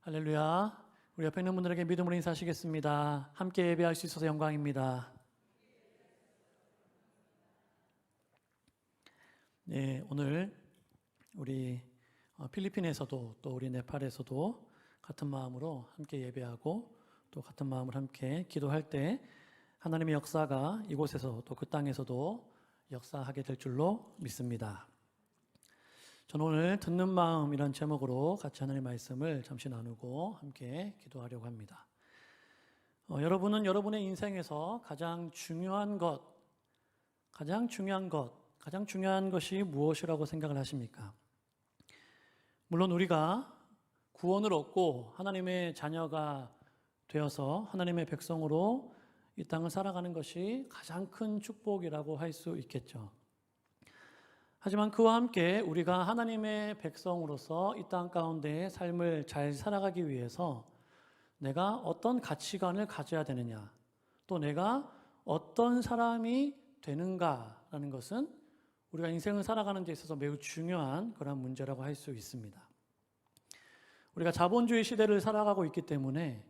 할렐루야. 우리 옆에 있는 분들에게 믿음으로 인사하시겠습니다. 함께 예배할 수 있어서 영광입니다. 네, 오늘 우리 필리핀에서도 또 우리 네팔에서도 같은 마음으로 함께 예배하고 또 같은 마음으로 함께 기도할 때 하나님의 역사가 이곳에서 또 그 땅에서도 역사하게 될 줄로 믿습니다. 저는 오늘 듣는 마음이란 제목으로 같이 하나님의 말씀을 잠시 나누고 함께 기도하려고 합니다. 여러분은 여러분의 인생에서 가장 중요한 것이 무엇이라고 생각을 하십니까? 물론 우리가 구원을 얻고 하나님의 자녀가 되어서 하나님의 백성으로 이 땅을 살아가는 것이 가장 큰 축복이라고 할 수 있겠죠. 하지만 그와 함께 우리가 하나님의 백성으로서 이 땅 가운데 삶을 잘 살아가기 위해서 내가 어떤 가치관을 가져야 되느냐, 또 내가 어떤 사람이 되는가라는 것은 우리가 인생을 살아가는 데 있어서 매우 중요한 그런 문제라고 할 수 있습니다. 우리가 자본주의 시대를 살아가고 있기 때문에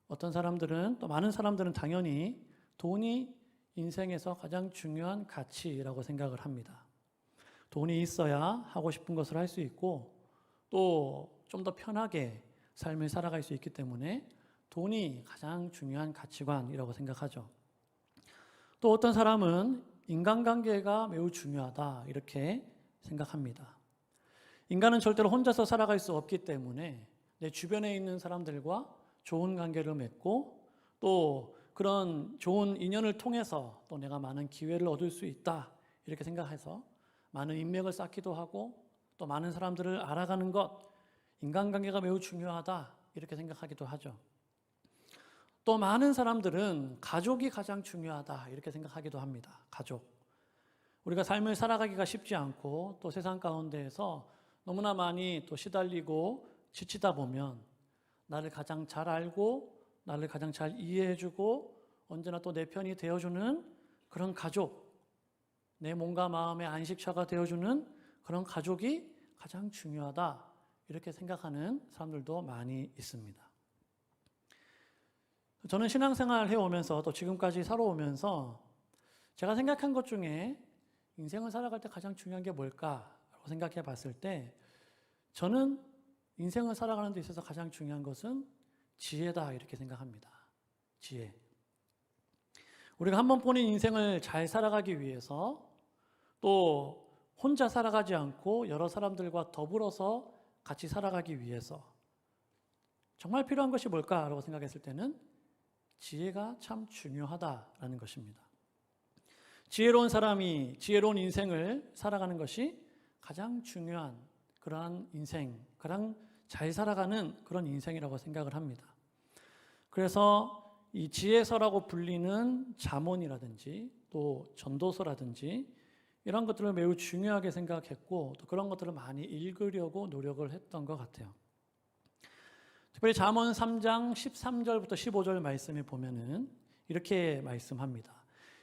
어떤 사람들은, 또 많은 사람들은 당연히 돈이 인생에서 가장 중요한 가치라고 생각을 합니다. 돈이 있어야 하고 싶은 것을 할 수 있고 또 좀 더 편하게 삶을 살아갈 수 있기 때문에 돈이 가장 중요한 가치관이라고 생각하죠. 또 어떤 사람은 인간관계가 매우 중요하다 이렇게 생각합니다. 인간은 절대로 혼자서 살아갈 수 없기 때문에 내 주변에 있는 사람들과 좋은 관계를 맺고 또 그런 좋은 인연을 통해서 또 내가 많은 기회를 얻을 수 있다 이렇게 생각해서 많은 인맥을 쌓기도 하고 또 많은 사람들을 알아가는 것, 인간관계가 매우 중요하다 이렇게 생각하기도 하죠. 또 많은 사람들은 가족이 가장 중요하다 이렇게 생각하기도 합니다. 가족. 우리가 삶을 살아가기가 쉽지 않고 또 세상 가운데에서 너무나 많이 또 시달리고 지치다 보면 나를 가장 잘 알고 나를 가장 잘 이해해주고 언제나 또 내 편이 되어주는 그런 가족, 내 몸과 마음의 안식처가 되어주는 그런 가족이 가장 중요하다 이렇게 생각하는 사람들도 많이 있습니다. 저는 신앙생활 해오면서 또 지금까지 살아오면서 제가 생각한 것 중에 인생을 살아갈 때 가장 중요한 게 뭘까라고 생각해 봤을 때 저는 인생을 살아가는 데 있어서 가장 중요한 것은 지혜다 이렇게 생각합니다. 지혜. 우리가 한 번뿐인 인생을 잘 살아가기 위해서 또 혼자 살아가지 않고 여러 사람들과 더불어서 같이 살아가기 위해서 정말 필요한 것이 뭘까라고 생각했을 때는 지혜가 참 중요하다라는 것입니다. 지혜로운 사람이 지혜로운 인생을 살아가는 것이 가장 중요한 그러한 인생, 가장 잘 살아가는 그런 인생이라고 생각을 합니다. 그래서 이 지혜서라고 불리는 잠언이라든지 또 전도서라든지 이런 것들을 매우 중요하게 생각했고 또 그런 것들을 많이 읽으려고 노력을 했던 것 같아요. 특별히 잠언 3장 13절부터 15절 말씀에 보면은 이렇게 말씀합니다.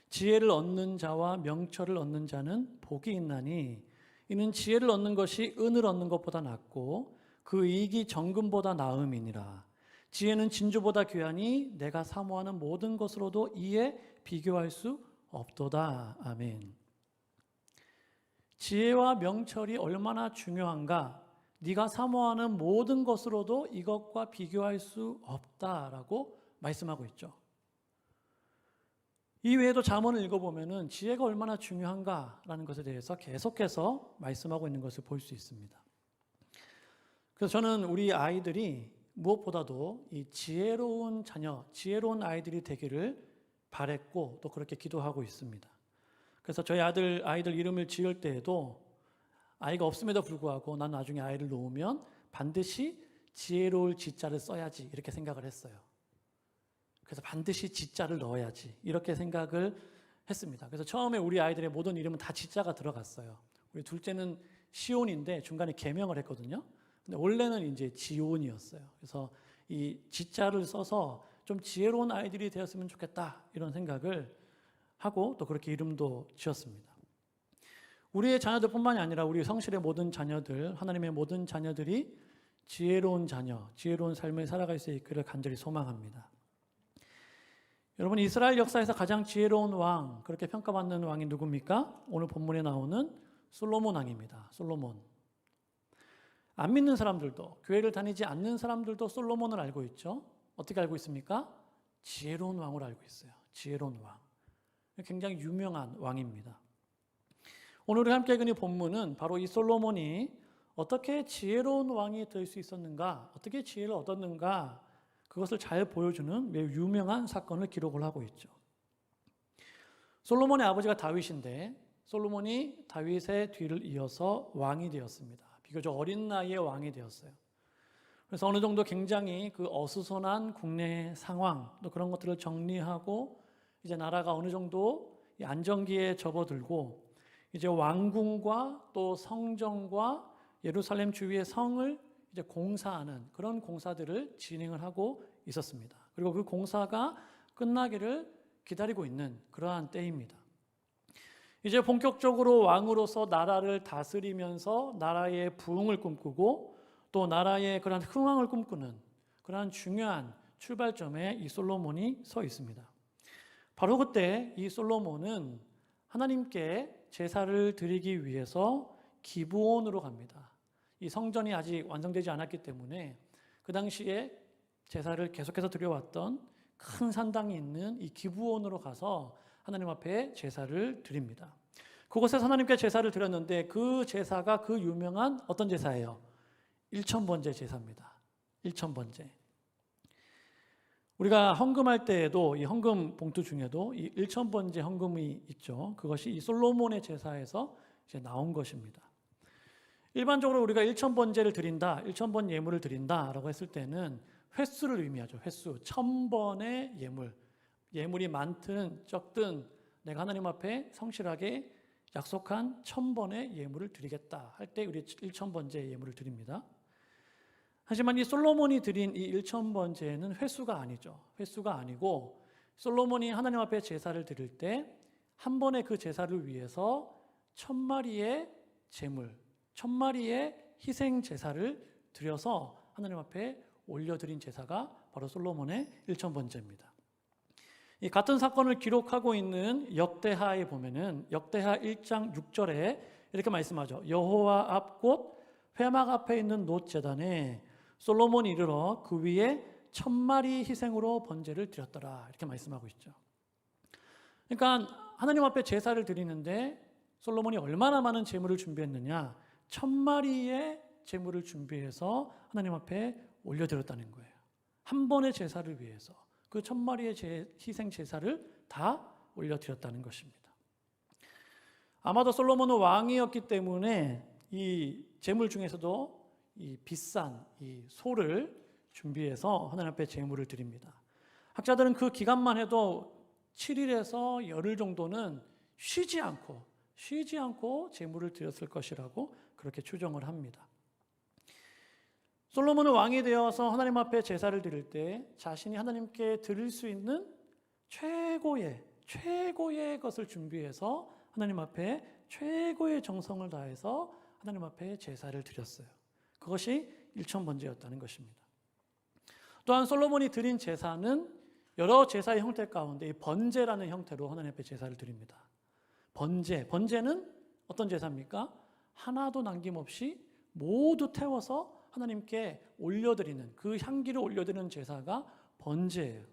지혜를 얻는 자와 명철을 얻는 자는 복이 있나니 이는 지혜를 얻는 것이 은을 얻는 것보다 낫고 그 이익이 정금보다 나음이니라. 지혜는 진주보다 귀하니 내가 사모하는 모든 것으로도 이에 비교할 수 없도다. 아멘. 지혜와 명철이 얼마나 중요한가? 네가 사모하는 모든 것으로도 이것과 비교할 수 없다라고 말씀하고 있죠. 이 외에도 잠언을 읽어보면 지혜가 얼마나 중요한가라는 것에 대해서 계속해서 말씀하고 있는 것을 볼 수 있습니다. 그래서 저는 우리 아이들이 무엇보다도 이 지혜로운 자녀, 지혜로운 아이들이 되기를 바랬고 또 그렇게 기도하고 있습니다. 그래서 저희 아이들 이름을 지을 때에도 아이가 없음에도 불구하고 난 나중에 아이를 놓으면 반드시 지혜로울 지자를 써야지 이렇게 생각을 했어요. 그래서 반드시 지자를 넣어야지 이렇게 생각을 했습니다. 그래서 처음에 우리 아이들의 모든 이름은 다 지자가 들어갔어요. 우리 둘째는 시온인데 중간에 개명을 했거든요. 근데 원래는 이제 지온이었어요. 그래서 이 지자를 써서 좀 지혜로운 아이들이 되었으면 좋겠다 이런 생각을 하고 또 그렇게 이름도 지었습니다. 우리의 자녀들뿐만이 아니라 우리 성실의 모든 자녀들, 하나님의 모든 자녀들이 지혜로운 자녀, 지혜로운 삶을 살아갈 수 있기를 간절히 소망합니다. 여러분, 이스라엘 역사에서 가장 지혜로운 왕, 그렇게 평가받는 왕이 누굽니까? 오늘 본문에 나오는 솔로몬 왕입니다. 솔로몬. 안 믿는 사람들도, 교회를 다니지 않는 사람들도 솔로몬을 알고 있죠. 어떻게 알고 있습니까? 지혜로운 왕으로 알고 있어요. 지혜로운 왕. 굉장히 유명한 왕입니다. 오늘 우리 함께 읽은 이 본문은 바로 이 솔로몬이 어떻게 지혜로운 왕이 될 수 있었는가, 어떻게 지혜를 얻었는가, 그것을 잘 보여주는 매우 유명한 사건을 기록을 하고 있죠. 솔로몬의 아버지가 다윗인데 솔로몬이 다윗의 뒤를 이어서 왕이 되었습니다. 비교적 어린 나이에 왕이 되었어요. 그래서 어느 정도 굉장히 그 어수선한 국내 상황, 또 그런 것들을 정리하고 이제 나라가 어느 정도 안정기에 접어들고 이제 왕궁과 또 성전과 예루살렘 주위의 성을 이제 공사하는 그런 공사들을 진행을 하고 있었습니다. 그리고 그 공사가 끝나기를 기다리고 있는 그러한 때입니다. 이제 본격적으로 왕으로서 나라를 다스리면서 나라의 부흥을 꿈꾸고 또 나라의 그러한 흥왕을 꿈꾸는 그러한 중요한 출발점에 이 솔로몬이 서 있습니다. 바로 그때 이 솔로몬은 하나님께 제사를 드리기 위해서 기브온으로 갑니다. 이 성전이 아직 완성되지 않았기 때문에 그 당시에 제사를 계속해서 드려왔던 큰 산당이 있는 이 기브온으로 가서 하나님 앞에 제사를 드립니다. 그곳에서 하나님께 제사를 드렸는데 그 제사가 그 유명한 어떤 제사예요? 일천번제 제사입니다. 일천번제. 우리가 헌금할 때에도 이 헌금 봉투 중에도 이 일천번제 헌금이 있죠. 그것이 이 솔로몬의 제사에서 이제 나온 것입니다. 일반적으로 우리가 일천번제를 드린다, 일천번 예물을 드린다라고 했을 때는 횟수를 의미하죠. 횟수, 1000번의 예물. 예물이 많든 적든 내가 하나님 앞에 성실하게 약속한 1000번의 예물을 드리겠다 할 때 우리 일천번제 예물을 드립니다. 하지만 이 솔로몬이 드린 이 일천번제는 횟수가 아니죠. 횟수가 아니고 솔로몬이 하나님 앞에 제사를 드릴 때 한 번의 그 제사를 위해서 1000마리의 제물, 1000마리의 희생 제사를 드려서 하나님 앞에 올려드린 제사가 바로 솔로몬의 일천번제입니다. 이 같은 사건을 기록하고 있는 역대하에 보면은 역대하 1장 6절에 이렇게 말씀하죠. 여호와 앞 곧 회막 앞에 있는 놋 제단에 솔로몬이 이르러 그 위에 1000마리 희생으로 번제를 드렸더라 이렇게 말씀하고 있죠. 그러니까 하나님 앞에 제사를 드리는데 솔로몬이 얼마나 많은 제물을 준비했느냐? 1000마리의 제물을 준비해서 하나님 앞에 올려드렸다는 거예요. 한 번의 제사를 위해서 그 1000마리의 희생 제사를 다 올려드렸다는 것입니다. 아마도 솔로몬은 왕이었기 때문에 이 제물 중에서도 이 비싼 이 소를 준비해서 하나님 앞에 제물을 드립니다. 학자들은 그 기간만 해도 7일에서 열흘 정도는 쉬지 않고 제물을 드렸을 것이라고 그렇게 추정을 합니다. 솔로몬은 왕이 되어서 하나님 앞에 제사를 드릴 때 자신이 하나님께 드릴 수 있는 최고의 것을 준비해서 하나님 앞에 최고의 정성을 다해서 하나님 앞에 제사를 드렸어요. 그것이 일천번제였다는 것입니다. 또한 솔로몬이 드린 제사는 여러 제사의 형태 가운데 이 번제라는 형태로 하나님 앞에 제사를 드립니다. 번제는 어떤 제사입니까? 하나도 남김없이 모두 태워서 하나님께 올려드리는 그 향기를 올려드리는 제사가 번제예요.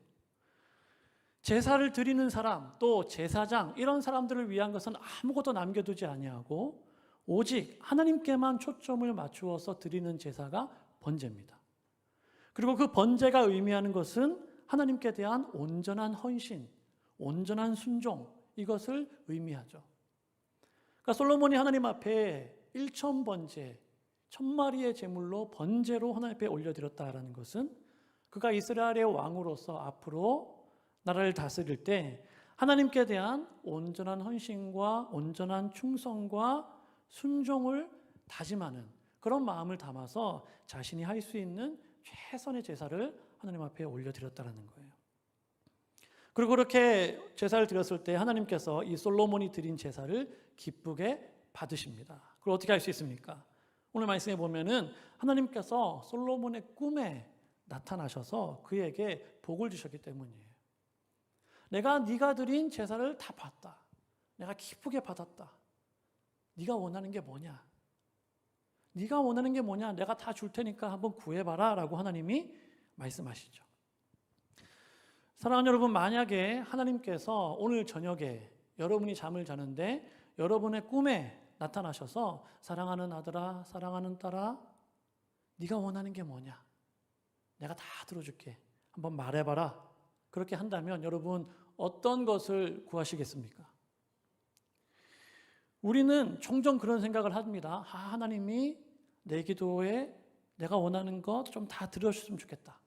제사를 드리는 사람 또 제사장 이런 사람들을 위한 것은 아무것도 남겨두지 아니하고 오직 하나님께만 초점을 맞추어서 드리는 제사가 번제입니다. 그리고 그 번제가 의미하는 것은 하나님께 대한 온전한 헌신, 온전한 순종 이것을 의미하죠. 그러니까 솔로몬이 하나님 앞에 1000번제 1000마리의 제물로 번제로 하나님 앞에 올려드렸다라는 것은 그가 이스라엘의 왕으로서 앞으로 나라를 다스릴 때 하나님께 대한 온전한 헌신과 온전한 충성과 순종을 다짐하는 그런 마음을 담아서 자신이 할 수 있는 최선의 제사를 하나님 앞에 올려드렸다는 거예요. 그리고 그렇게 제사를 드렸을 때 하나님께서 이 솔로몬이 드린 제사를 기쁘게 받으십니다. 그걸 어떻게 할 수 있습니까? 오늘 말씀에 보면은 하나님께서 솔로몬의 꿈에 나타나셔서 그에게 복을 주셨기 때문이에요. 내가 네가 드린 제사를 다 봤다. 내가 기쁘게 받았다. 네가 원하는 게 뭐냐? 네가 원하는 게 뭐냐? 내가 다 줄 테니까 한번 구해봐라 라고 하나님이 말씀하시죠. 사랑하는 여러분, 만약에 하나님께서 오늘 저녁에 여러분이 잠을 자는데 여러분의 꿈에 나타나셔서 사랑하는 아들아, 사랑하는 딸아, 네가 원하는 게 뭐냐? 내가 다 들어줄게. 한번 말해봐라. 그렇게 한다면 여러분 어떤 것을 구하시겠습니까? 우리는 종종 그런 생각을 합니다. 하나님이 내 기도에 내가 원하는 것 좀 다 들어주셨으면 좋겠다.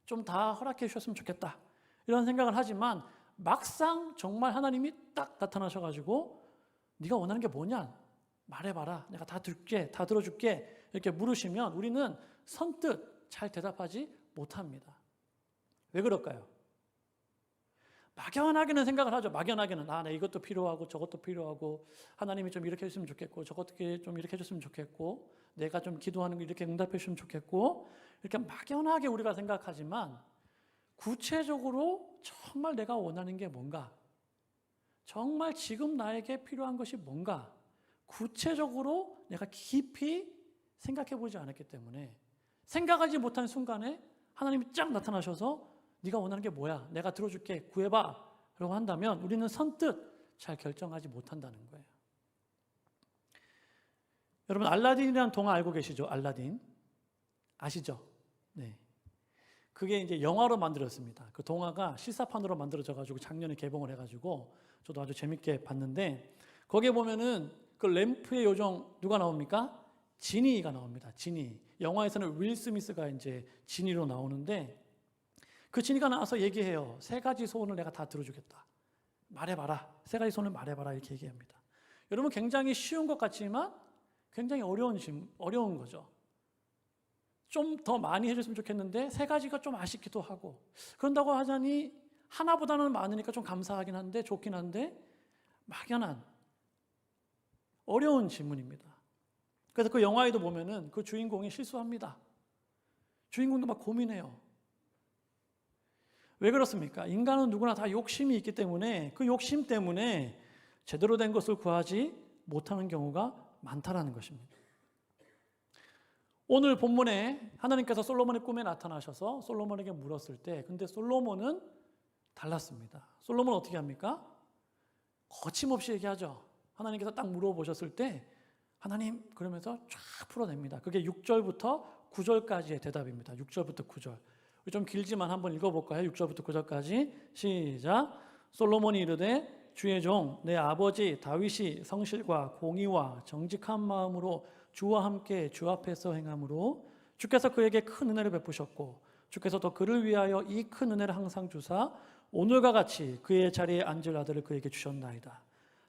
좀 다 허락해 주셨으면 좋겠다. 이런 생각을 하지만 막상 정말 하나님이 딱 나타나셔가지고 네가 원하는 게 뭐냐? 말해봐라. 내가 다 들게, 다 들어줄게. 이렇게 물으시면 우리는 선뜻 잘 대답하지 못합니다. 왜 그럴까요? 막연하게는 생각을 하죠. 막연하게는 나 이것도 필요하고 저것도 필요하고 하나님이 좀 이렇게 해줬으면 좋겠고 저것도 좀 이렇게 해줬으면 좋겠고 내가 좀 기도하는 거 이렇게 응답해 주시면 좋겠고 이렇게 막연하게 우리가 생각하지만 구체적으로 정말 내가 원하는 게 뭔가 정말 지금 나에게 필요한 것이 뭔가 구체적으로 내가 깊이 생각해 보지 않았기 때문에 생각하지 못한 순간에 하나님이 쫙 나타나셔서 네가 원하는 게 뭐야? 내가 들어줄게. 구해봐. 라고 한다면 우리는 선뜻 잘 결정하지 못한다는 거예요. 여러분 알라딘이라는 동화 알고 계시죠? 알라딘. 아시죠? 네. 그게 이제 영화로 만들었습니다. 그 동화가 실사판으로 만들어져가지고 작년에 개봉을 해가지고 저도 아주 재밌게 봤는데 거기에 보면은 그 램프의 요정 누가 나옵니까? 지니가 나옵니다. 지니. 영화에서는 윌 스미스가 이제 지니로 나오는데 그 지니가 나와서 얘기해요. 3가지 소원을 내가 다 들어주겠다. 말해봐라. 3가지 소원을 말해봐라. 이렇게 얘기합니다. 여러분 굉장히 쉬운 것 같지만 굉장히 어려운 거죠. 좀 더 많이 해줬으면 좋겠는데 3가지가 좀 아쉽기도 하고 그런다고 하자니 하나보다는 많으니까 좀 감사하긴 한데 좋긴 한데 막연한 어려운 질문입니다. 그래서 그 영화에도 보면은 그 주인공이 실수합니다. 주인공도 막 고민해요. 왜 그렇습니까? 인간은 누구나 다 욕심이 있기 때문에 그 욕심 때문에 제대로 된 것을 구하지 못하는 경우가 많다라는 것입니다. 오늘 본문에 하나님께서 솔로몬의 꿈에 나타나셔서 솔로몬에게 물었을 때 근데 솔로몬은 달랐습니다. 솔로몬은 어떻게 합니까? 거침없이 얘기하죠. 하나님께서 딱 물어보셨을 때 하나님 그러면서 쫙 풀어냅니다. 그게 6절부터 9절까지의 대답입니다. 6절부터 9절. 좀 길지만 한번 읽어볼까요? 6절부터 9절까지 시작. 솔로몬이 이르되 주의 종 내 아버지 다윗이 성실과 공의와 정직한 마음으로 주와 함께 주 앞에서 행함으로 주께서 그에게 큰 은혜를 베푸셨고 주께서도 그를 위하여 이 큰 은혜를 항상 주사 오늘과 같이 그의 자리에 앉을 아들을 그에게 주셨나이다.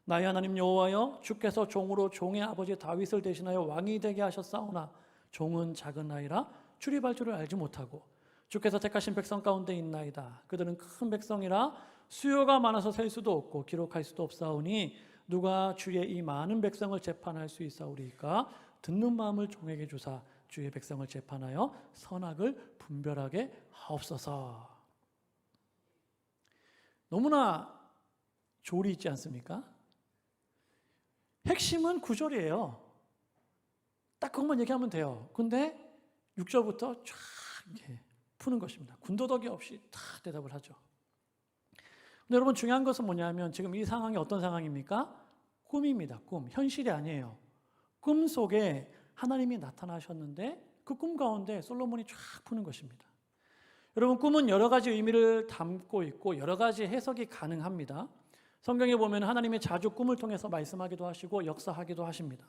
나의 하나님 여호와여 주께서 종으로 종의 아버지 다윗을 대신하여 왕이 되게 하셨사오나 종은 작은 아이라 출입할 줄을 알지 못하고 주께서 택하신 백성 가운데 있나이다. 그들은 큰 백성이라 수요가 많아서 셀 수도 없고 기록할 수도 없사오니 누가 주의 이 많은 백성을 재판할 수 있사오리까? 듣는 마음을 종에게 주사 주의 백성을 재판하여 선악을 분별하게 하옵소서. 너무나 조리 있지 않습니까? 핵심은 9절이에요. 딱 그것만 얘기하면 돼요. 근데 6절부터 쫙 이렇게 푸는 것입니다. 군더더기 없이 다 대답을 하죠. 근데 여러분 중요한 것은 뭐냐면 지금 이 상황이 어떤 상황입니까? 꿈입니다. 꿈. 현실이 아니에요. 꿈 속에 하나님이 나타나셨는데 그 꿈 가운데 솔로몬이 쫙 푸는 것입니다. 여러분 꿈은 여러 가지 의미를 담고 있고 여러 가지 해석이 가능합니다. 성경에 보면 하나님이 자주 꿈을 통해서 말씀하기도 하시고 역사하기도 하십니다.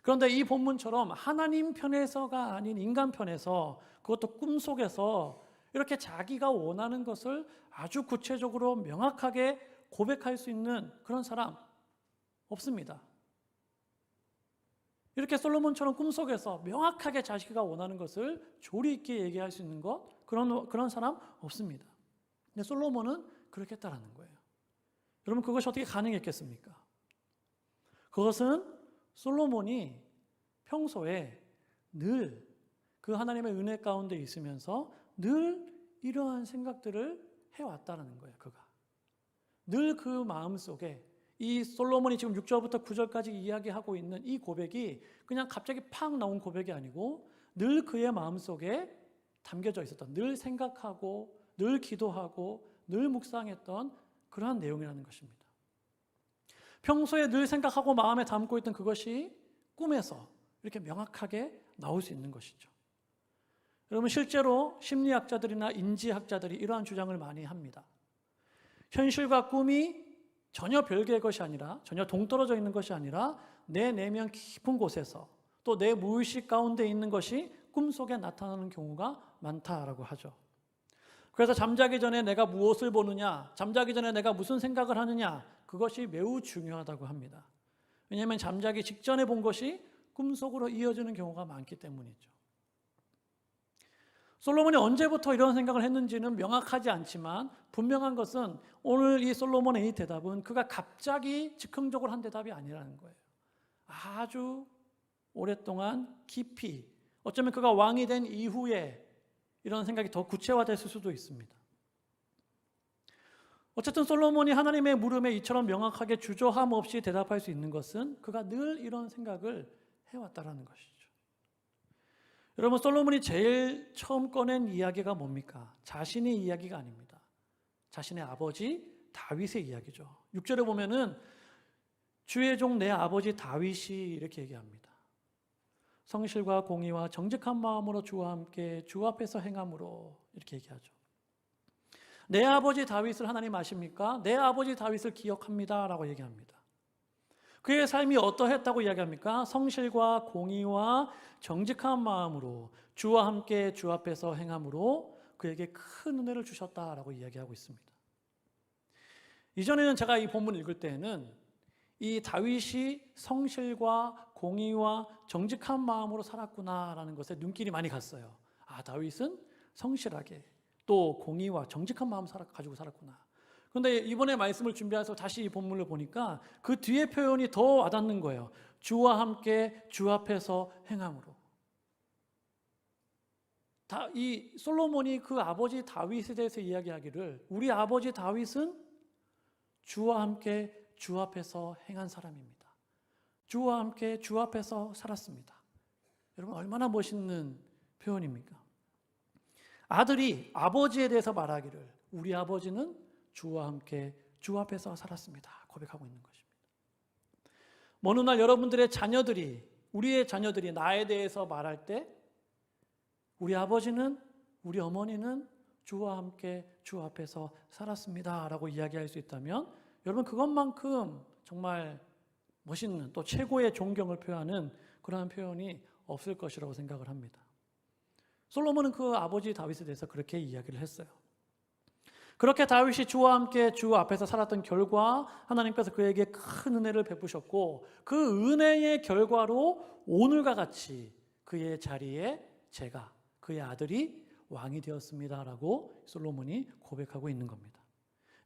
그런데 이 본문처럼 하나님 편에서가 아닌 인간 편에서 그것도 꿈속에서 이렇게 자기가 원하는 것을 아주 구체적으로 명확하게 고백할 수 있는 그런 사람 없습니다. 이렇게 솔로몬처럼 꿈속에서 명확하게 자기가 원하는 것을 조리 있게 얘기할 수 있는 그런 사람 없습니다. 근데 솔로몬은 그렇게 했다라는 거예요. 여러분 그것이 어떻게 가능했겠습니까? 그것은 솔로몬이 평소에 늘 그 하나님의 은혜 가운데 있으면서 늘 이러한 생각들을 해왔다는 거예요. 그가 늘 그 마음속에 이 솔로몬이 지금 6절부터 9절까지 이야기하고 있는 이 고백이 그냥 갑자기 팍 나온 고백이 아니고 늘 그의 마음속에 담겨져 있었던, 늘 생각하고 늘 기도하고 늘 묵상했던 그러한 내용이라는 것입니다. 평소에 늘 생각하고 마음에 담고 있던 그것이 꿈에서 이렇게 명확하게 나올 수 있는 것이죠. 여러분, 실제로 심리학자들이나 인지학자들이 이러한 주장을 많이 합니다. 현실과 꿈이 전혀 별개의 것이 아니라, 전혀 동떨어져 있는 것이 아니라 내 내면 깊은 곳에서 또 내 무의식 가운데 있는 것이 꿈속에 나타나는 경우가 많다라고 하죠. 그래서 잠자기 전에 내가 무엇을 보느냐, 잠자기 전에 내가 무슨 생각을 하느냐, 그것이 매우 중요하다고 합니다. 왜냐하면 잠자기 직전에 본 것이 꿈속으로 이어지는 경우가 많기 때문이죠. 솔로몬이 언제부터 이런 생각을 했는지는 명확하지 않지만 분명한 것은 오늘 이 솔로몬의 이 대답은 그가 갑자기 즉흥적으로 한 대답이 아니라는 거예요. 아주 오랫동안 깊이, 어쩌면 그가 왕이 된 이후에 이런 생각이 더 구체화됐을 수도 있습니다. 어쨌든 솔로몬이 하나님의 물음에 이처럼 명확하게 주저함 없이 대답할 수 있는 것은 그가 늘 이런 생각을 해왔다라는 것이죠. 여러분, 솔로몬이 제일 처음 꺼낸 이야기가 뭡니까? 자신의 이야기가 아닙니다. 자신의 아버지 다윗의 이야기죠. 6절에 보면은 주의 종 내 아버지 다윗이 이렇게 얘기합니다. 성실과 공의와 정직한 마음으로 주와 함께 주 앞에서 행함으로, 이렇게 얘기하죠. 내 아버지 다윗을 하나님 아십니까? 내 아버지 다윗을 기억합니다 라고 얘기합니다. 그의 삶이 어떠했다고 이야기합니까? 성실과 공의와 정직한 마음으로 주와 함께 주 앞에서 행함으로 그에게 큰 은혜를 주셨다라고 이야기하고 있습니다. 이전에는 제가 이 본문을 읽을 때에는 이 다윗이 성실과 공의와 정직한 마음으로 살았구나라는 것에 눈길이 많이 갔어요. 아, 다윗은 성실하게 또 공의와 정직한 마음 가지고 살았구나. 그런데 이번에 말씀을 준비해서 다시 이 본문을 보니까 그 뒤에 표현이 더 와닿는 거예요. 주와 함께 주 앞에서 행함으로. 이 솔로몬이 그 아버지 다윗에 대해서 이야기하기를 우리 아버지 다윗은 주와 함께 주 앞에서 행한 사람입니다. 주와 함께 주 앞에서 살았습니다. 여러분, 얼마나 멋있는 표현입니까? 아들이 아버지에 대해서 말하기를 우리 아버지는 주와 함께 주 앞에서 살았습니다 고백하고 있는 것입니다. 어느 날 여러분들의 자녀들이, 우리의 자녀들이 나에 대해서 말할 때 우리 아버지는, 우리 어머니는 주와 함께 주 앞에서 살았습니다 라고 이야기할 수 있다면 여러분, 그것만큼 정말 멋있는, 또 최고의 존경을 표하는 그러한 표현이 없을 것이라고 생각을 합니다. 솔로몬은 그 아버지 다윗에 대해서 그렇게 이야기를 했어요. 그렇게 다윗이 주와 함께 주 앞에서 살았던 결과 하나님께서 그에게 큰 은혜를 베푸셨고 그 은혜의 결과로 오늘과 같이 그의 자리에 제가, 그의 아들이 왕이 되었습니다라고 솔로몬이 고백하고 있는 겁니다.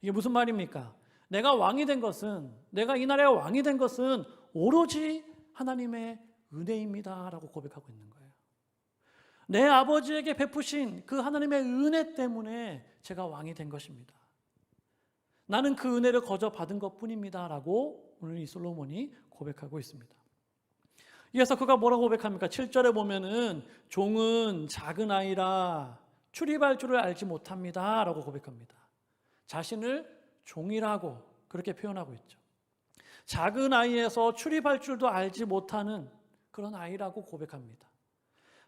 이게 무슨 말입니까? 내가 왕이 된 것은, 내가 이 나라의 왕이 된 것은 오로지 하나님의 은혜입니다라고 고백하고 있는 거예요. 내 아버지에게 베푸신 그 하나님의 은혜 때문에 제가 왕이 된 것입니다. 나는 그 은혜를 거저 받은 것뿐입니다 라고 오늘 이 솔로몬이 고백하고 있습니다. 이어서 그가 뭐라고 고백합니까? 7절에 보면은 종은 작은 아이라 출입할 줄을 알지 못합니다 라고 고백합니다. 자신을 종이라고 그렇게 표현하고 있죠. 작은 아이에서 출입할 줄도 알지 못하는 그런 아이라고 고백합니다.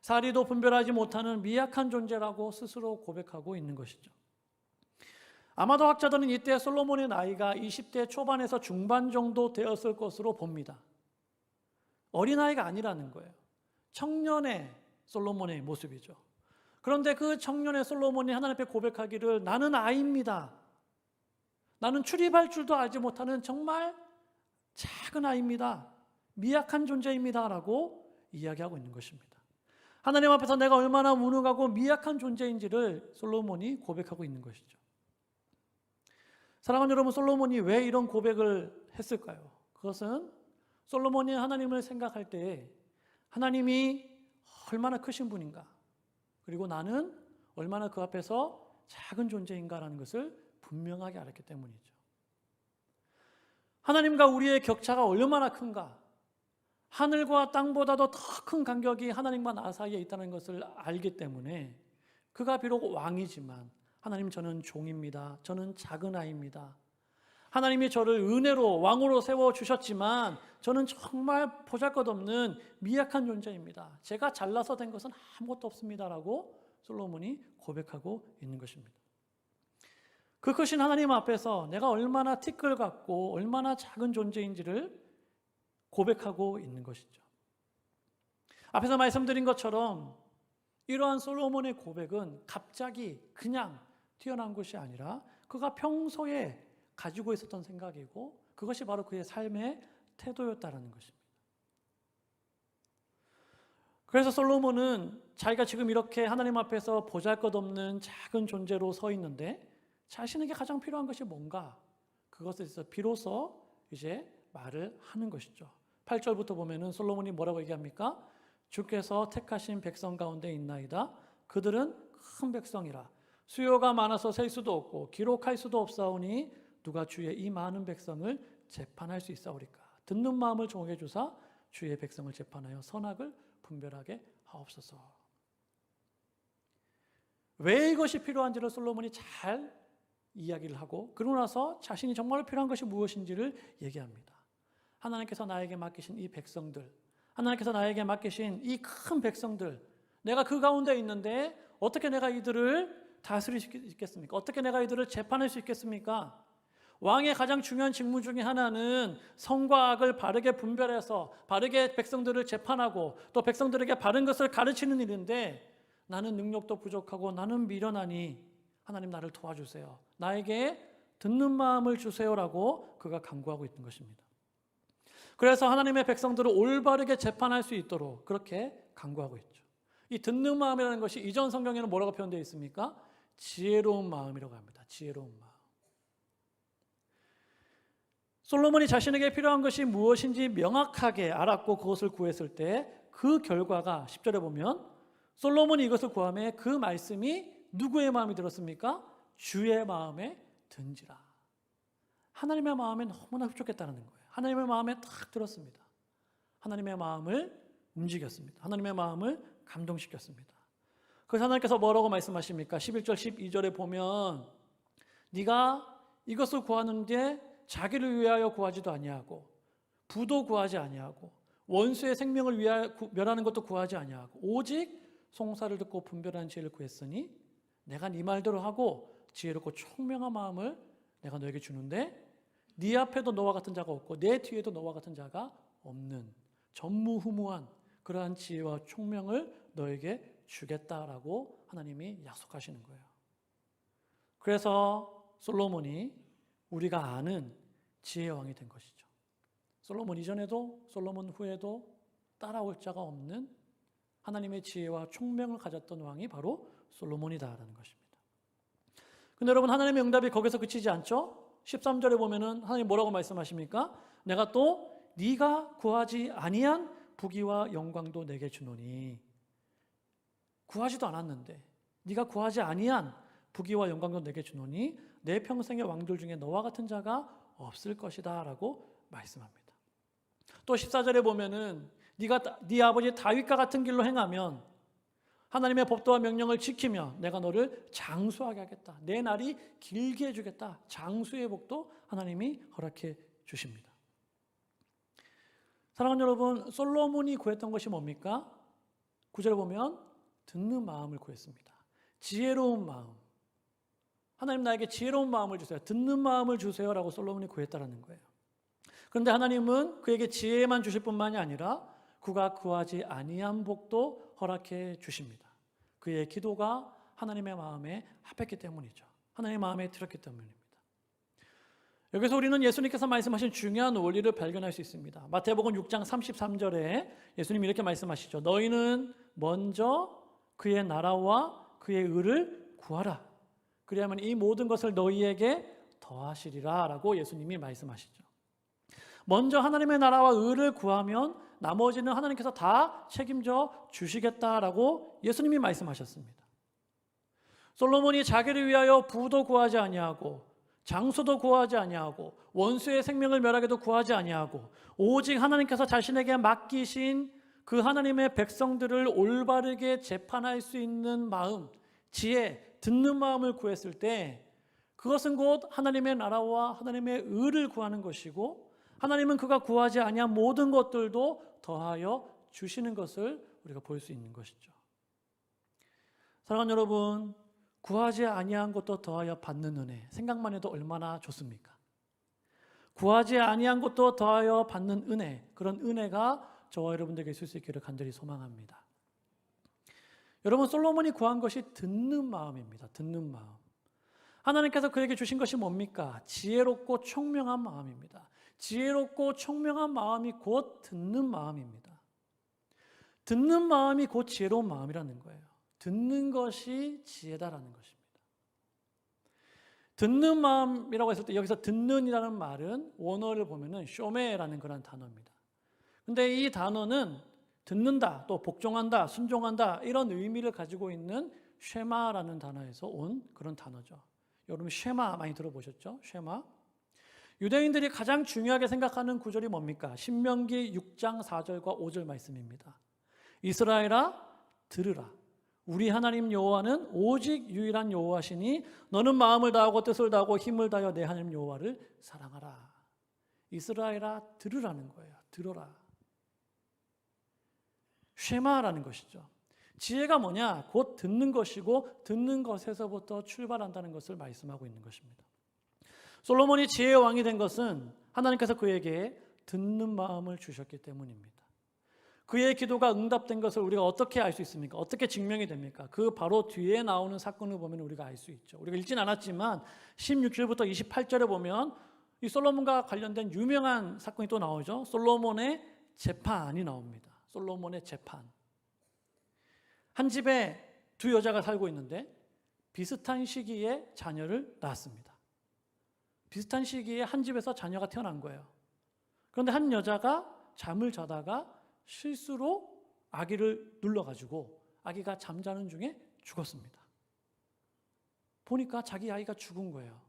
사리도 분별하지 못하는 미약한 존재라고 스스로 고백하고 있는 것이죠. 아마도 학자들은 이때 솔로몬의 나이가 20대 초반에서 중반 정도 되었을 것으로 봅니다. 어린아이가 아니라는 거예요. 청년의 솔로몬의 모습이죠. 그런데 그 청년의 솔로몬이 하나님 앞에 고백하기를 나는 아이입니다. 나는 출입할 줄도 알지 못하는 정말 작은 아이입니다. 미약한 존재입니다 라고 이야기하고 있는 것입니다. 하나님 앞에서 내가 얼마나 무능하고 미약한 존재인지를 솔로몬이 고백하고 있는 것이죠. 사랑하는 여러분, 솔로몬이 왜 이런 고백을 했을까요? 그것은 솔로몬이 하나님을 생각할 때 하나님이 얼마나 크신 분인가, 그리고 나는 얼마나 그 앞에서 작은 존재인가라는 것을 분명하게 알았기 때문이죠. 하나님과 우리의 격차가 얼마나 큰가, 하늘과 땅보다도 더 큰 간격이 하나님과 나 사이에 있다는 것을 알기 때문에 그가 비록 왕이지만 하나님, 저는 종입니다. 저는 작은 아이입니다. 하나님이 저를 은혜로 왕으로 세워주셨지만 저는 정말 보잘것없는 미약한 존재입니다. 제가 잘나서 된 것은 아무것도 없습니다라고 솔로몬이 고백하고 있는 것입니다. 그 크신 하나님 앞에서 내가 얼마나 티끌 같고 얼마나 작은 존재인지를 고백하고 있는 것이죠. 앞에서 말씀드린 것처럼 이러한 솔로몬의 고백은 갑자기 그냥 튀어나온 것이 아니라 그가 평소에 가지고 있었던 생각이고 그것이 바로 그의 삶의 태도였다는 것입니다. 그래서 솔로몬은 자기가 지금 이렇게 하나님 앞에서 보잘것없는 작은 존재로 서 있는데 자신에게 가장 필요한 것이 뭔가, 그것에 대해서 비로소 이제 말을 하는 것이죠. 8절부터 보면은 솔로몬이 뭐라고 얘기합니까? 주께서 택하신 백성 가운데 있나이다. 그들은 큰 백성이라. 수요가 많아서 셀 수도 없고 기록할 수도 없사오니 누가 주의 이 많은 백성을 재판할 수 있사오리까. 듣는 마음을 종에게 주사 주의 백성을 재판하여 선악을 분별하게 하옵소서. 왜 이것이 필요한지를 솔로몬이 잘 이야기를 하고 그러고 나서 자신이 정말 필요한 것이 무엇인지를 얘기합니다. 하나님께서 나에게 맡기신 이 백성들, 하나님께서 나에게 맡기신 이 큰 백성들, 내가 그 가운데 있는데 어떻게 내가 이들을 다스릴 수 있겠습니까? 어떻게 내가 이들을 재판할 수 있겠습니까? 왕의 가장 중요한 직무 중에 하나는 선과 악을 바르게 분별해서 바르게 백성들을 재판하고 또 백성들에게 바른 것을 가르치는 일인데, 나는 능력도 부족하고 나는 미련하니 하나님 나를 도와주세요. 나에게 듣는 마음을 주세요라고 그가 간구하고 있는 것입니다. 그래서 하나님의 백성들을 올바르게 재판할 수 있도록 그렇게 간구하고 있죠. 이 듣는 마음이라는 것이 이전 성경에는 뭐라고 표현되어 있습니까? 지혜로운 마음이라고 합니다. 지혜로운 마음. 솔로몬이 자신에게 필요한 것이 무엇인지 명확하게 알았고 그것을 구했을 때 그 결과가 10절에 보면 솔로몬이 이것을 구하며 그 말씀이 누구의 마음이 들었습니까? 주의 마음에 든지라. 하나님의 마음에 너무나 흡족했다는 거예요. 하나님의 마음에 딱 들었습니다. 하나님의 마음을 움직였습니다. 하나님의 마음을 감동시켰습니다. 그래서 하나님께서 뭐라고 말씀하십니까? 11절 12절에 보면 네가 이것을 구하는데 자기를 위하여 구하지도 아니하고 부도 구하지 아니하고 원수의 생명을 위하여 멸하는 것도 구하지 아니하고 오직 송사를 듣고 분별하는 지혜를 구했으니 내가 네 말대로 하고 지혜롭고 총명한 마음을 내가 너에게 주는데 네 앞에도 너와 같은 자가 없고 내 뒤에도 너와 같은 자가 없는 전무후무한 그러한 지혜와 총명을 너에게 주겠다라고 하나님이 약속하시는 거예요. 그래서 솔로몬이 우리가 아는 지혜의 왕이 된 것이죠. 솔로몬 이전에도 솔로몬 후에도 따라올 자가 없는 하나님의 지혜와 총명을 가졌던 왕이 바로 솔로몬이다라는 것입니다. 근데 여러분, 하나님의 응답이 거기서 그치지 않죠? 13절에 보면은 하나님 뭐라고 말씀하십니까? 내가 또 네가 구하지 아니한 부귀와 영광도 내게 주노니. 구하지도 않았는데 네가 구하지 아니한 부귀와 영광도 내게 주노니 내 평생의 왕들 중에 너와 같은 자가 없을 것이다 라고 말씀합니다. 또 14절에 보면은 네가 네 아버지 다윗과 같은 길로 행하면 하나님의 법도와 명령을 지키며 내가 너를 장수하게 하겠다. 내 날이 길게 해주겠다. 장수의 복도 하나님이 허락해 주십니다. 사랑하는 여러분, 솔로몬이 구했던 것이 뭡니까? 9절에 보면 듣는 마음을 구했습니다. 지혜로운 마음. 하나님 나에게 지혜로운 마음을 주세요. 듣는 마음을 주세요라고 솔로몬이 구했다는 거예요. 그런데 하나님은 그에게 지혜만 주실 뿐만이 아니라 그가 구하지 아니한 복도 허락해 주십니다. 그의 기도가 하나님의 마음에 합했기 때문이죠. 하나님의 마음에 들었기 때문입니다. 여기서 우리는 예수님께서 말씀하신 중요한 원리를 발견할 수 있습니다. 마태복음 6장 33절에 예수님이 이렇게 말씀하시죠. 너희는 먼저 그의 나라와 그의 의를 구하라. 그리하면 이 모든 것을 너희에게 더하시리라 라고 예수님이 말씀하시죠. 먼저 하나님의 나라와 의를 구하면 나머지는 하나님께서 다 책임져 주시겠다라고 예수님이 말씀하셨습니다. 솔로몬이 자기를 위하여 부도 구하지 아니하고 장소도 구하지 아니하고 원수의 생명을 멸하게도 구하지 아니하고 오직 하나님께서 자신에게 맡기신 그 하나님의 백성들을 올바르게 재판할 수 있는 마음, 지혜, 듣는 마음을 구했을 때 그것은 곧 하나님의 나라와 하나님의 의를 구하는 것이고 하나님은 그가 구하지 아니한 모든 것들도 더하여 주시는 것을 우리가 볼 수 있는 것이죠. 사랑하는 여러분, 구하지 아니한 것도 더하여 받는 은혜, 생각만 해도 얼마나 좋습니까? 구하지 아니한 것도 더하여 받는 은혜, 그런 은혜가 저와 여러분들에게 있을 수 있기를 간절히 소망합니다. 여러분, 솔로몬이 구한 것이 듣는 마음입니다. 듣는 마음. 하나님께서 그에게 주신 것이 뭡니까? 지혜롭고 총명한 마음입니다. 지혜롭고 총명한 마음이 곧 듣는 마음입니다. 듣는 마음이 곧 지혜로운 마음이라는 거예요. 듣는 것이 지혜다라는 것입니다. 듣는 마음이라고 했을 때 여기서 듣는이라는 말은 원어를 보면은 쇼메라는 그런 단어입니다. 근데 이 단어는 듣는다, 또 복종한다, 순종한다 이런 의미를 가지고 있는 쉐마라는 단어에서 온 그런 단어죠. 여러분 쉐마 많이 들어보셨죠? 쉐마. 유대인들이 가장 중요하게 생각하는 구절이 뭡니까? 신명기 6장 4절과 5절 말씀입니다. 이스라엘아 들으라. 우리 하나님 여호와는 오직 유일한 여호와시니 너는 마음을 다하고 뜻을 다하고 힘을 다하여 내 하나님 여호와를 사랑하라. 이스라엘아 들으라는 거예요. 들어라. 쉐마라는 것이죠. 지혜가 뭐냐? 곧 듣는 것이고 듣는 것에서부터 출발한다는 것을 말씀하고 있는 것입니다. 솔로몬이 지혜의 왕이 된 것은 하나님께서 그에게 듣는 마음을 주셨기 때문입니다. 그의 기도가 응답된 것을 우리가 어떻게 알 수 있습니까? 어떻게 증명이 됩니까? 그 바로 뒤에 나오는 사건을 보면 우리가 알 수 있죠. 우리가 읽진 않았지만 16절부터 28절에 보면 이 솔로몬과 관련된 유명한 사건이 또 나오죠. 솔로몬의 재판이 나옵니다. 솔로몬의 재판. 한 집에 두 여자가 살고 있는데 비슷한 시기에 자녀를 낳았습니다. 비슷한 시기에 한 집에서 자녀가 태어난 거예요. 그런데 한 여자가 잠을 자다가 실수로 아기를 눌러가지고 아기가 잠자는 중에 죽었습니다. 보니까 자기 아이가 죽은 거예요.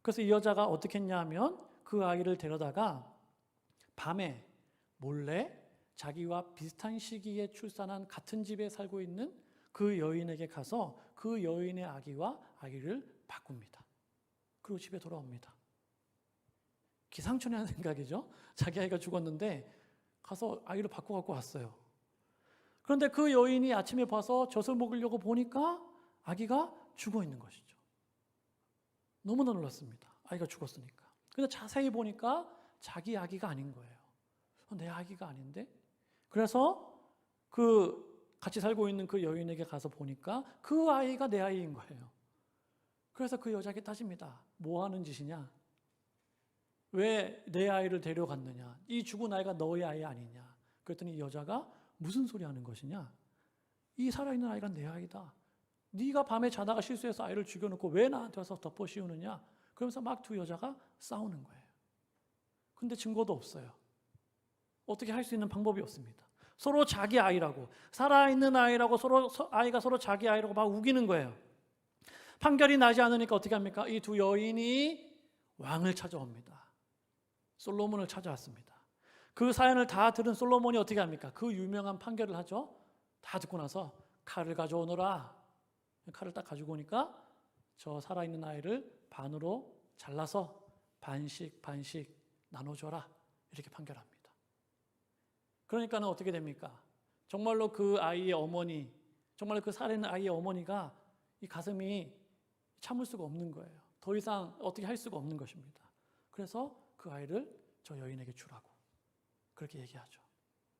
그래서 이 여자가 어떻게 했냐 하면 그 아이를 데려다가 밤에 몰래 자기와 비슷한 시기에 출산한 같은 집에 살고 있는 그 여인에게 가서 그 여인의 아기와 아기를 바꿉니다. 그리고 집에 돌아옵니다. 기상천외한 생각이죠. 자기 아이가 죽었는데 가서 아이를 바꿔갖고 왔어요. 그런데 그 여인이 아침에 봐서 젖을 먹으려고 보니까 아기가 죽어 있는 것이죠. 너무나 놀랐습니다. 아이가 죽었으니까. 근데 자세히 보니까 자기 아기가 아닌 거예요. 내 아기가 아닌데? 그래서 그 같이 살고 있는 그 여인에게 가서 보니까 그 아이가 내 아이인 거예요. 그래서 그 여자에게 따집니다. 뭐 하는 짓이냐? 왜 내 아이를 데려갔느냐? 이 죽은 아이가 너의 아이 아니냐? 그랬더니 이 여자가 무슨 소리 하는 것이냐? 이 살아있는 아이가 내 아이다. 네가 밤에 자다가 실수해서 아이를 죽여놓고 왜 나한테 와서 덮어 씌우느냐? 그러면서 막 두 여자가 싸우는 거예요. 근데 증거도 없어요. 어떻게 할 수 있는 방법이 없습니다. 서로 자기 아이라고, 살아있는 아이라고 아이가 서로 자기 아이라고 막 우기는 거예요. 판결이 나지 않으니까 어떻게 합니까? 이 두 여인이 왕을 찾아옵니다. 솔로몬을 찾아왔습니다. 그 사연을 다 들은 솔로몬이 어떻게 합니까? 그 유명한 판결을 하죠. 다 듣고 나서 칼을 가져오너라. 칼을 딱 가지고 오니까 저 살아있는 아이를 반으로 잘라서 반씩 나눠줘라. 이렇게 판결합니다. 그러니까는 어떻게 됩니까? 정말로 그 아이의 어머니, 정말로 그 살아있는 아이의 어머니가 이 가슴이 참을 수가 없는 거예요. 더 이상 어떻게 할 수가 없는 것입니다. 그래서 그 아이를 저 여인에게 주라고 그렇게 얘기하죠.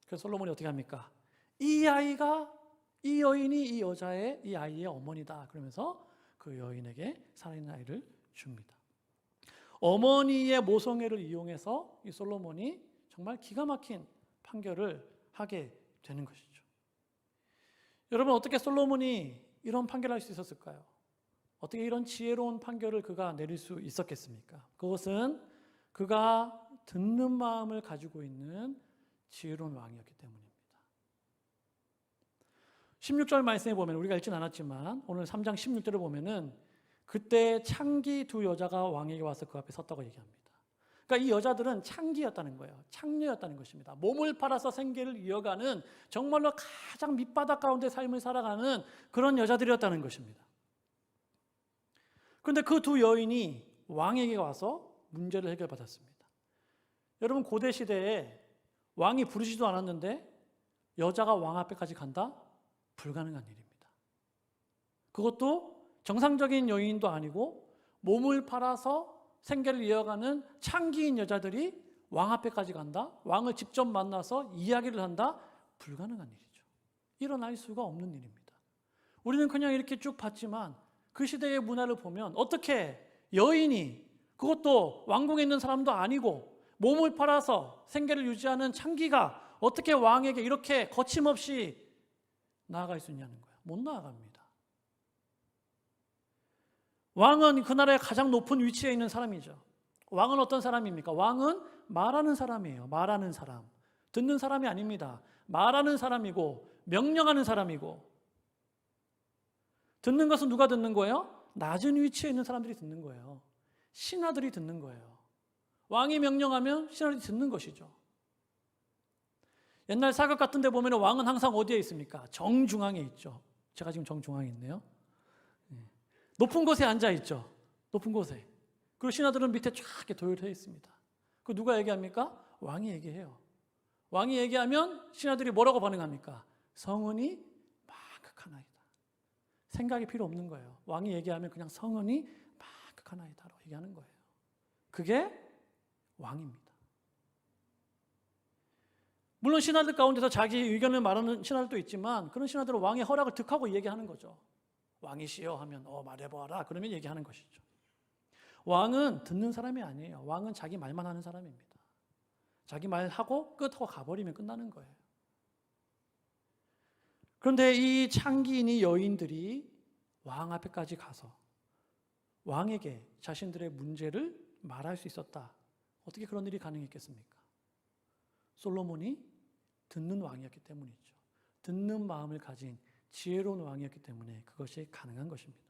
그래서 솔로몬이 어떻게 합니까? 이 여인이 이 여자의 이 아이의 어머니다. 그러면서 그 여인에게 살아있는 아이를 줍니다. 어머니의 모성애를 이용해서 이 솔로몬이 정말 기가 막힌 판결을 하게 되는 것이죠. 여러분, 어떻게 솔로몬이 이런 판결을 할 수 있었을까요? 어떻게 이런 지혜로운 판결을 그가 내릴 수 있었겠습니까? 그것은 그가 듣는 마음을 가지고 있는 지혜로운 왕이었기 때문입니다. 16절 말씀에 보면 우리가 읽진 않았지만 오늘 3장 16절을 보면은 그때 창기 두 여자가 왕에게 와서 그 앞에 섰다고 얘기합니다. 그러니까 이 여자들은 창기였다는 거예요. 창녀였다는 것입니다. 몸을 팔아서 생계를 이어가는 정말로 가장 밑바닥 가운데 삶을 살아가는 그런 여자들이었다는 것입니다. 그런데 그 두 여인이 왕에게 와서 문제를 해결받았습니다. 여러분, 고대 시대에 왕이 부르지도 않았는데 여자가 왕 앞에까지 간다? 불가능한 일입니다. 그것도 정상적인 여인도 아니고 몸을 팔아서 생계를 이어가는 창기인 여자들이 왕 앞에까지 간다? 왕을 직접 만나서 이야기를 한다? 불가능한 일이죠. 일어날 수가 없는 일입니다. 우리는 그냥 이렇게 쭉 봤지만 그 시대의 문화를 보면 어떻게 여인이, 그것도 왕궁에 있는 사람도 아니고 몸을 팔아서 생계를 유지하는 창기가 어떻게 왕에게 이렇게 거침없이 나아갈 수 있냐는 거예요. 못 나아갑니다. 왕은 그 나라의 가장 높은 위치에 있는 사람이죠. 왕은 어떤 사람입니까? 왕은 말하는 사람이에요. 말하는 사람. 듣는 사람이 아닙니다. 말하는 사람이고 명령하는 사람이고. 듣는 것은 누가 듣는 거예요? 낮은 위치에 있는 사람들이 듣는 거예요. 신하들이 듣는 거예요. 왕이 명령하면 신하들이 듣는 것이죠. 옛날 사극 같은 데 보면 왕은 항상 어디에 있습니까? 정중앙에 있죠. 제가 지금 정중앙에 있네요. 높은 곳에 앉아 있죠. 높은 곳에. 그리고 신하들은 밑에 쫙 이렇게 도열해 있습니다. 그 누가 얘기합니까? 왕이 얘기해요. 왕이 얘기하면 신하들이 뭐라고 반응합니까? 성은이 만극하나이다. 생각이 필요 없는 거예요. 왕이 얘기하면 그냥 성은이 만극하나이다라고 얘기하는 거예요. 그게 왕입니다. 물론 신하들 가운데서 자기 의견을 말하는 신하들도 있지만 그런 신하들은 왕의 허락을 득하고 얘기하는 거죠. 왕이시여 하면 말해봐라 그러면 얘기하는 것이죠. 왕은 듣는 사람이 아니에요. 왕은 자기 말만 하는 사람입니다. 자기 말하고 끝하고 가버리면 끝나는 거예요. 그런데 이 창기인이 여인들이 왕 앞에까지 가서 왕에게 자신들의 문제를 말할 수 있었다. 어떻게 그런 일이 가능했겠습니까? 솔로몬이 듣는 왕이었기 때문이죠. 듣는 마음을 가진 지혜로운 왕이었기 때문에 그것이 가능한 것입니다.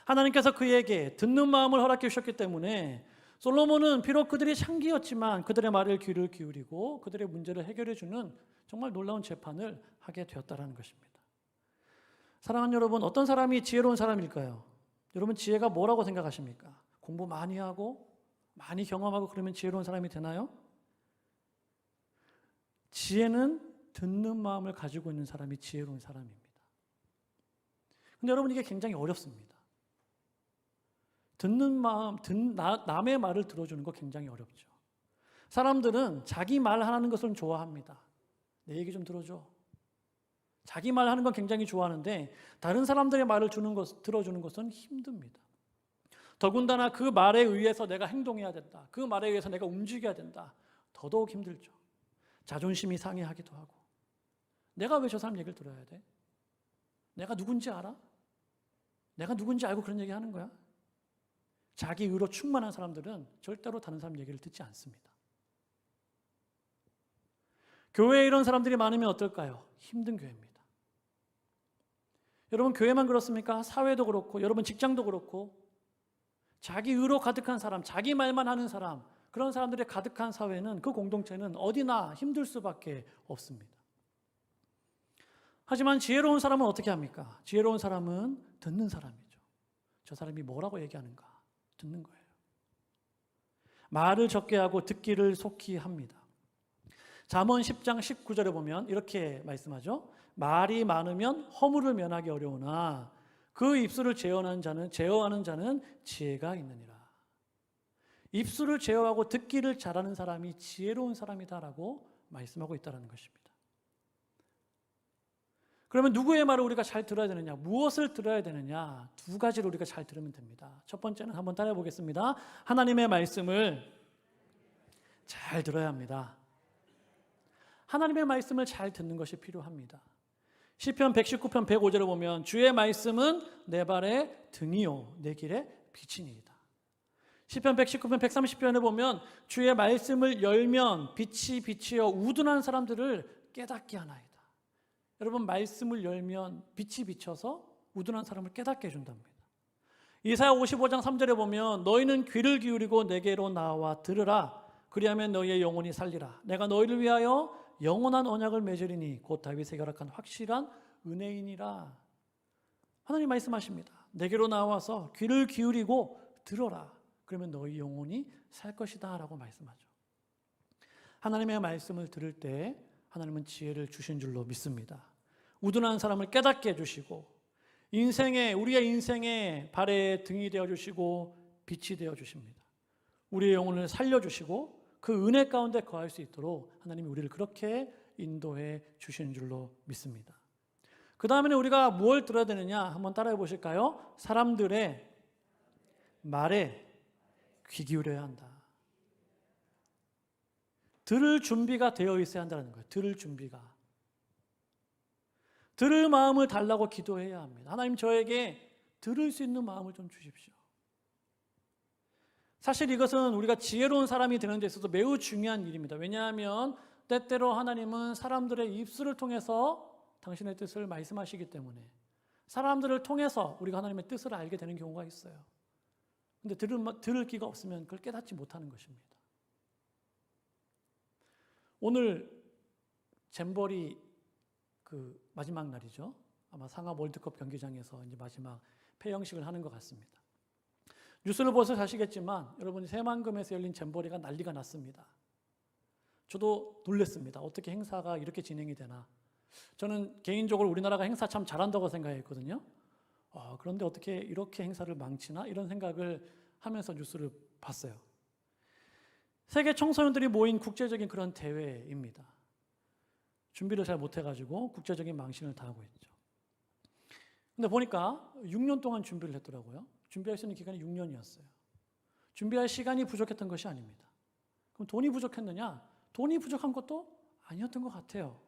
하나님께서 그에게 듣는 마음을 허락해 주셨기 때문에 솔로몬은 비록 그들이 창기였지만 그들의 말을 귀를 기울이고 그들의 문제를 해결해 주는 정말 놀라운 재판을 하게 되었다는 것입니다. 사랑하는 여러분, 어떤 사람이 지혜로운 사람일까요? 여러분, 지혜가 뭐라고 생각하십니까? 공부 많이 하고 많이 경험하고 그러면 지혜로운 사람이 되나요? 지혜는 듣는 마음을 가지고 있는 사람이 지혜로운 사람입니다. 근데 여러분, 이게 굉장히 어렵습니다. 듣는 마음, 남의 말을 들어주는 거 굉장히 어렵죠. 사람들은 자기 말하는 것을 좋아합니다. 내 얘기 좀 들어줘. 자기 말하는 건 굉장히 좋아하는데 다른 사람들의 말을 들어주는 것은 힘듭니다. 더군다나 그 말에 의해서 내가 행동해야 된다. 그 말에 의해서 내가 움직여야 된다. 더더욱 힘들죠. 자존심이 상해하기도 하고. 내가 왜 저 사람 얘기를 들어야 돼? 내가 누군지 알아? 내가 누군지 알고 그런 얘기 하는 거야? 자기 의로 충만한 사람들은 절대로 다른 사람 얘기를 듣지 않습니다. 교회에 이런 사람들이 많으면 어떨까요? 힘든 교회입니다. 여러분, 교회만 그렇습니까? 사회도 그렇고 여러분 직장도 그렇고 자기 의로 가득한 사람, 자기 말만 하는 사람, 그런 사람들이 가득한 사회는, 그 공동체는 어디나 힘들 수밖에 없습니다. 하지만 지혜로운 사람은 어떻게 합니까? 지혜로운 사람은 듣는 사람이죠. 저 사람이 뭐라고 얘기하는가 듣는 거예요. 말을 적게 하고 듣기를 속히 합니다. 잠언 10장 19절에 보면 이렇게 말씀하죠. 말이 많으면 허물을 면하기 어려우나 그 입술을 제어하는 자는 지혜가 있느니라. 입술을 제어하고 듣기를 잘하는 사람이 지혜로운 사람이다라고 말씀하고 있다는 것입니다. 그러면 누구의 말을 우리가 잘 들어야 되느냐? 무엇을 들어야 되느냐? 두 가지를 우리가 잘 들으면 됩니다. 첫 번째는 한번 따라해 보겠습니다. 하나님의 말씀을 잘 들어야 합니다. 하나님의 말씀을 잘 듣는 것이 필요합니다. 시편 119편 105절을 보면 주의 말씀은 내 발의 등이요 내 길의 빛이니이다. 시편 119편 130편에 보면 주의 말씀을 열면 빛이 비치어 우둔한 사람들을 깨닫게 하나이다. 여러분, 말씀을 열면 빛이 비쳐서 우둔한 사람을 깨닫게 해준답니다. 이사야 55장 3절에 보면 너희는 귀를 기울이고 내게로 나와 들으라. 그리하면 너희의 영혼이 살리라. 내가 너희를 위하여 영원한 언약을 맺으리니 곧 다윗에게 허락한 확실한 은혜이니라. 하나님 말씀하십니다. 내게로 나와서 귀를 기울이고 들어라. 그러면 너희 영혼이 살 것이다 라고 말씀하죠. 하나님의 말씀을 들을 때 하나님은 지혜를 주신 줄로 믿습니다. 우둔한 사람을 깨닫게 해주시고 우리의 인생의 발에 등이 되어주시고 빛이 되어주십니다. 우리의 영혼을 살려주시고 그 은혜 가운데 거할 수 있도록 하나님이 우리를 그렇게 인도해 주시는 줄로 믿습니다. 그 다음에는 우리가 뭘 들어야 되느냐 한번 따라해 보실까요? 사람들의 말에 귀 기울여야 한다. 들을 준비가 되어 있어야 한다는 거예요. 들을 준비가. 들을 마음을 달라고 기도해야 합니다. 하나님, 저에게 들을 수 있는 마음을 좀 주십시오. 사실 이것은 우리가 지혜로운 사람이 되는 데 있어서 매우 중요한 일입니다. 왜냐하면 때때로 하나님은 사람들의 입술을 통해서 당신의 뜻을 말씀하시기 때문에 사람들을 통해서 우리가 하나님의 뜻을 알게 되는 경우가 있어요. 근데 들을 기가 없으면 그걸 깨닫지 못하는 것입니다. 오늘 잼버리 그 마지막 날이죠. 아마 상암 월드컵 경기장에서 이제 마지막 폐영식을 하는 것 같습니다. 뉴스를 보셔서 아시겠지만 여러분이 새만금에서 열린 잼버리가 난리가 났습니다. 저도 놀랐습니다. 어떻게 행사가 이렇게 진행이 되나. 저는 개인적으로 우리나라가 행사 참 잘한다고 생각했거든요. 그런데 어떻게 이렇게 행사를 망치나 이런 생각을 하면서 뉴스를 봤어요. 세계 청소년들이 모인 국제적인 그런 대회입니다. 준비를 잘 못해가지고 국제적인 망신을 당하고 있죠. 근데 보니까 6년 동안 준비를 했더라고요. 준비할 수 있는 기간이 6년이었어요. 준비할 시간이 부족했던 것이 아닙니다. 그럼 돈이 부족했느냐? 돈이 부족한 것도 아니었던 것 같아요.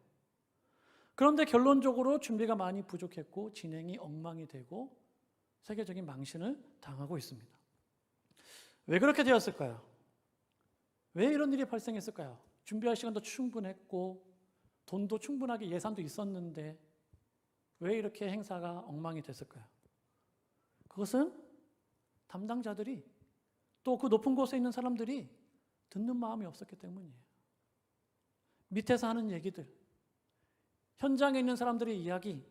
그런데 결론적으로 준비가 많이 부족했고 진행이 엉망이 되고 세계적인 망신을 당하고 있습니다. 왜 그렇게 되었을까요? 왜 이런 일이 발생했을까요? 준비할 시간도 충분했고 돈도 충분하게 예산도 있었는데 왜 이렇게 행사가 엉망이 됐을까요? 그것은 담당자들이 또 그 높은 곳에 있는 사람들이 듣는 마음이 없었기 때문이에요. 밑에서 하는 얘기들, 현장에 있는 사람들의 이야기,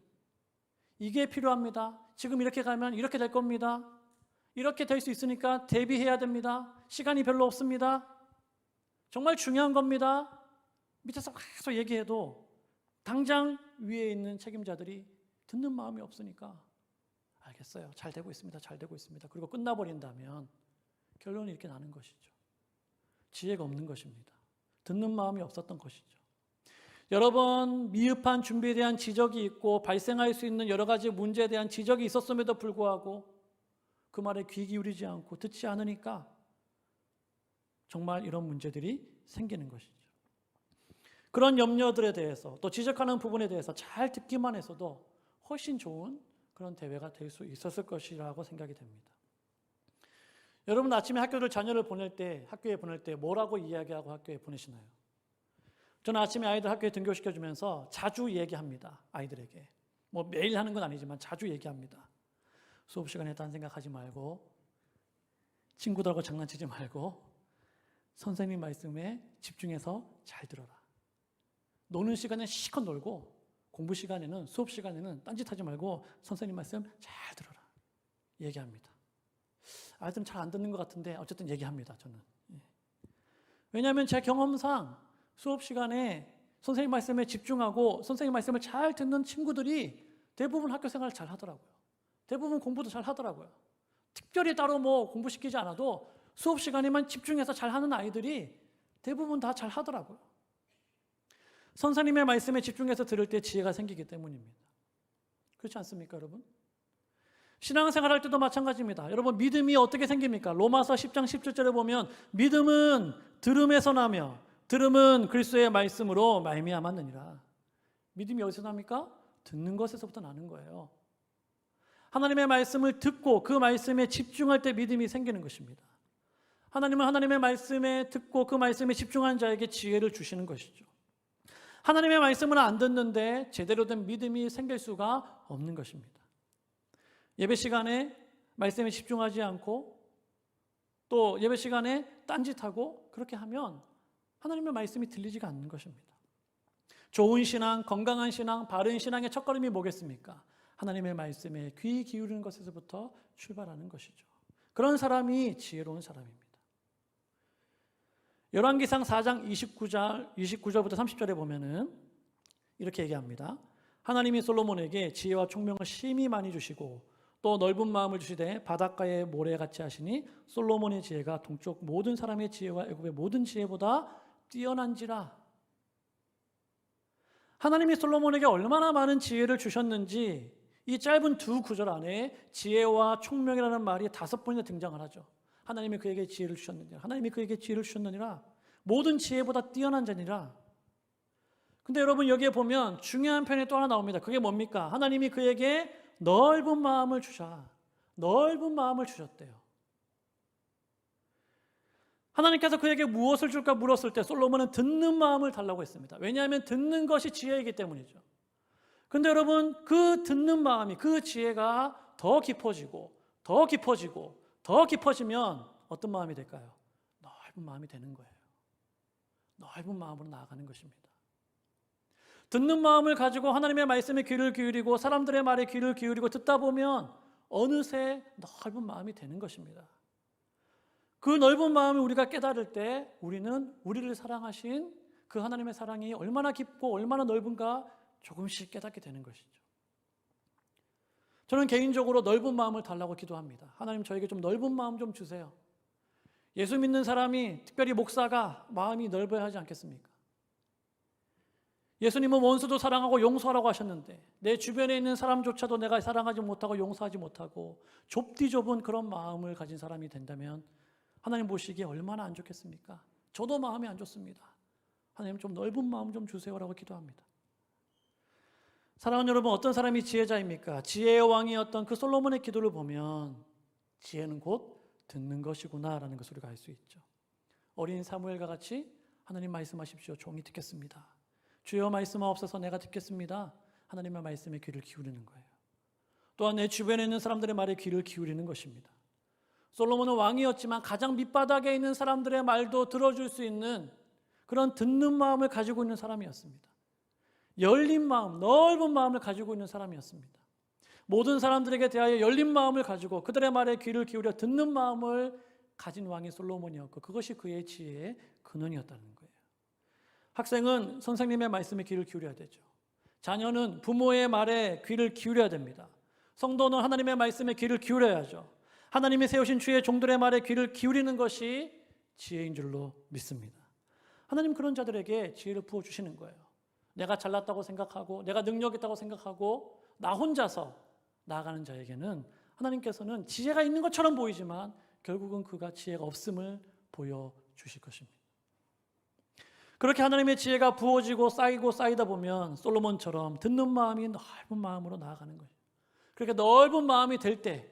이게 필요합니다. 지금 이렇게 가면 이렇게 될 겁니다. 이렇게 될 수 있으니까 대비해야 됩니다. 시간이 별로 없습니다. 정말 중요한 겁니다. 밑에서 계속 얘기해도 당장 위에 있는 책임자들이 듣는 마음이 없으니까 알겠어요. 잘 되고 있습니다. 잘 되고 있습니다. 그리고 끝나버린다면 결론이 이렇게 나는 것이죠. 지혜가 없는 것입니다. 듣는 마음이 없었던 것이죠. 여러 번 미흡한 준비에 대한 지적이 있고 발생할 수 있는 여러 가지 문제에 대한 지적이 있었음에도 불구하고 그 말에 귀 기울이지 않고 듣지 않으니까 정말 이런 문제들이 생기는 것이죠. 그런 염려들에 대해서 또 지적하는 부분에 대해서 잘 듣기만 해서도 훨씬 좋은 그런 대회가 될 수 있었을 것이라고 생각이 됩니다. 여러분 아침에 자녀를 보낼 때 학교에 보낼 때 뭐라고 이야기하고 학교에 보내시나요? 저는 아침에 아이들 학교에 등교시켜주면서 자주 얘기합니다. 아이들에게. 뭐 매일 하는 건 아니지만 자주 얘기합니다. 수업 시간에 딴 생각하지 말고 친구들하고 장난치지 말고 선생님 말씀에 집중해서 잘 들어라. 노는 시간에 실컷 놀고 공부 시간에는 수업 시간에는 딴짓하지 말고 선생님 말씀 잘 들어라. 얘기합니다. 아이들은 잘 안 듣는 것 같은데 어쨌든 얘기합니다. 저는. 왜냐하면 제 경험상 수업 시간에 선생님 말씀에 집중하고 선생님 말씀을 잘 듣는 친구들이 대부분 학교 생활을 잘 하더라고요. 대부분 공부도 잘 하더라고요. 특별히 따로 뭐 공부시키지 않아도 수업 시간에만 집중해서 잘 하는 아이들이 대부분 다 잘 하더라고요. 선생님의 말씀에 집중해서 들을 때 지혜가 생기기 때문입니다. 그렇지 않습니까, 여러분? 신앙생활 할 때도 마찬가지입니다. 여러분, 믿음이 어떻게 생깁니까? 로마서 10장 17절에 보면 믿음은 들음에서 나며 들음은 그리스도의 말씀으로 말미암았느니라. 믿음이 어디서 납니까? 듣는 것에서부터 나는 거예요. 하나님의 말씀을 듣고 그 말씀에 집중할 때 믿음이 생기는 것입니다. 하나님은 하나님의 말씀에 듣고 그 말씀에 집중한 자에게 지혜를 주시는 것이죠. 하나님의 말씀을 안 듣는데 제대로 된 믿음이 생길 수가 없는 것입니다. 예배 시간에 말씀에 집중하지 않고 또 예배 시간에 딴짓하고 그렇게 하면 하나님의 말씀이 들리지가 않는 것입니다. 좋은 신앙, 건강한 신앙, 바른 신앙의 첫걸음이 뭐겠습니까? 하나님의 말씀에 귀 기울이는 것에서부터 출발하는 것이죠. 그런 사람이 지혜로운 사람입니다. 열왕기상 4장 29절부터 30절에 보면은 이렇게 얘기합니다. 하나님이 솔로몬에게 지혜와 총명을 심히 많이 주시고 또 넓은 마음을 주시되 바닷가의 모래같이 하시니 솔로몬의 지혜가 동쪽 모든 사람의 지혜와 애굽의 모든 지혜보다 뛰어난지라. 하나님이 솔로몬에게 얼마나 많은 지혜를 주셨는지 이 짧은 두 구절 안에 지혜와 총명이라는 말이 5번이나 등장을 하죠. 하나님이 그에게 지혜를 주셨느니라. 하나님이 그에게 지혜를 주셨느니라. 모든 지혜보다 뛰어난 자니라. 근데 여러분 여기에 보면 중요한 편이 또 하나 나옵니다. 그게 뭡니까? 하나님이 그에게 넓은 마음을 넓은 마음을 주셨대요. 하나님께서 그에게 무엇을 줄까 물었을 때 솔로몬은 듣는 마음을 달라고 했습니다. 왜냐하면 듣는 것이 지혜이기 때문이죠. 근데 여러분 그 듣는 마음이 그 지혜가 더 깊어지고 더 깊어지고 더 깊어지면 어떤 마음이 될까요? 넓은 마음이 되는 거예요. 넓은 마음으로 나아가는 것입니다. 듣는 마음을 가지고 하나님의 말씀에 귀를 기울이고 사람들의 말에 귀를 기울이고 듣다 보면 어느새 넓은 마음이 되는 것입니다. 그 넓은 마음을 우리가 깨달을 때 우리는 우리를 사랑하신 그 하나님의 사랑이 얼마나 깊고 얼마나 넓은가 조금씩 깨닫게 되는 것이죠. 저는 개인적으로 넓은 마음을 달라고 기도합니다. 하나님 저에게 좀 넓은 마음 좀 주세요. 예수 믿는 사람이 특별히 목사가 마음이 넓어야 하지 않겠습니까? 예수님은 원수도 사랑하고 용서하라고 하셨는데 내 주변에 있는 사람조차도 내가 사랑하지 못하고 용서하지 못하고 좁디 좁은 그런 마음을 가진 사람이 된다면 하나님 보시기에 얼마나 안 좋겠습니까? 저도 마음이 안 좋습니다. 하나님 좀 넓은 마음 좀 주세요라고 기도합니다. 사랑하는 여러분, 어떤 사람이 지혜자입니까? 지혜의 왕이었던 그 솔로몬의 기도를 보면 지혜는 곧 듣는 것이구나라는 것을 우리가 알 수 있죠. 어린 사무엘과 같이 하나님 말씀하십시오. 종이 듣겠습니다. 주여 말씀하옵소서 내가 듣겠습니다. 하나님의 말씀에 귀를 기울이는 거예요. 또한 내 주변에 있는 사람들의 말에 귀를 기울이는 것입니다. 솔로몬은 왕이었지만 가장 밑바닥에 있는 사람들의 말도 들어줄 수 있는 그런 듣는 마음을 가지고 있는 사람이었습니다. 열린 마음, 넓은 마음을 가지고 있는 사람이었습니다. 모든 사람들에게 대하여 열린 마음을 가지고 그들의 말에 귀를 기울여 듣는 마음을 가진 왕이 솔로몬이었고 그것이 그의 지혜의 근원이었다는 거예요. 학생은 선생님의 말씀에 귀를 기울여야 되죠. 자녀는 부모의 말에 귀를 기울여야 됩니다. 성도는 하나님의 말씀에 귀를 기울여야죠. 하나님이 세우신 주의 종들의 말에 귀를 기울이는 것이 지혜인 줄로 믿습니다. 하나님 그런 자들에게 지혜를 부어주시는 거예요. 내가 잘났다고 생각하고 내가 능력 있다고 생각하고 나 혼자서 나아가는 자에게는 하나님께서는 지혜가 있는 것처럼 보이지만 결국은 그가 지혜가 없음을 보여주실 것입니다. 그렇게 하나님의 지혜가 부어지고 쌓이고 쌓이다 보면 솔로몬처럼 듣는 마음이 넓은 마음으로 나아가는 거예요. 그렇게 넓은 마음이 될 때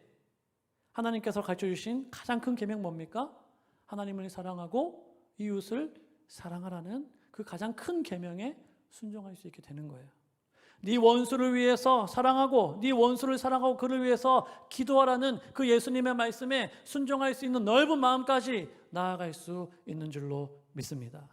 하나님께서 가르쳐주신 가장 큰 계명 뭡니까? 하나님을 사랑하고 이웃을 사랑하라는 그 가장 큰 계명에 순종할 수 있게 되는 거예요. 네 원수를 위해서 사랑하고 네 원수를 사랑하고 그를 위해서 기도하라는 그 예수님의 말씀에 순종할 수 있는 넓은 마음까지 나아갈 수 있는 줄로 믿습니다.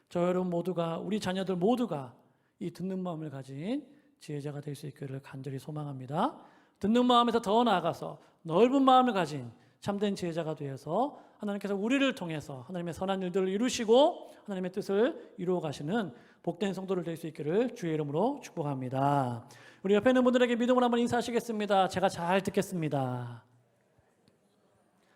저 여러분 모두가 우리 자녀들 모두가 이 듣는 마음을 가진 지혜자가 될 수 있기를 간절히 소망합니다. 듣는 마음에서 더 나아가서 넓은 마음을 가진 참된 지혜자가 되어서 하나님께서 우리를 통해서 하나님의 선한 일들을 이루시고 하나님의 뜻을 이루어 가시는 복된 성도를 될 수 있기를 주의 이름으로 축복합니다. 우리 옆에 있는 분들에게 믿음으로 한번 인사하시겠습니다. 제가 잘 듣겠습니다.